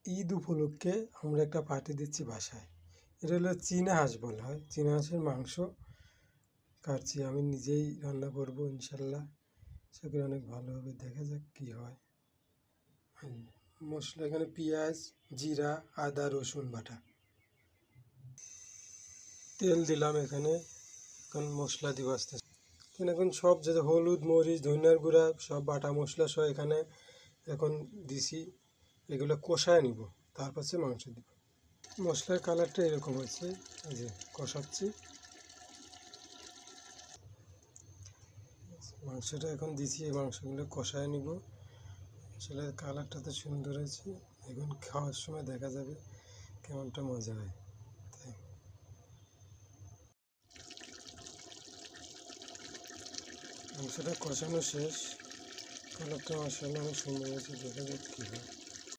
ঈদ উপলক্ষে আমরা একটা পার্টি দিচ্ছি বাসায়। এটা হলো চীনা হাঁস বলা হয়। চীনা হাঁসের মাংস কাটছি, আমি নিজেই রান্না করব ইনশাল্লাহ। আশা করি অনেক ভালো হবে, দেখা যাক কী হয়। মশলা এখানে পেঁয়াজ, জিরা, আদা, রসুন বাটা, তেল দিলাম। এখানে এখন মশলা দিব আস্তে আস্তে। এখন সব যে হলুদ, মরিচ, ধনিয়ার গুঁড়া সব বাটা মশলা সহ এখানে এখন দিছি। এগুলো কষায় নিব, তারপর মাংস দিব। মশলার কালারটা এরকম হয়েছে, এই যে কষাচ্ছি। মাংসটা এখন দিছি, এই মাংসগুলো কষায় নিব। আসলে কালারটা তো সুন্দর হয়েছে, এখন খাওয়ার সময় দেখা যাবে কেমনটা মজা হয়। তাই মাংসটা কষানো শেষ, কালারটা মাশাআল্লাহ অনেক সুন্দর হয়েছে, দেখা যাক কী হয়।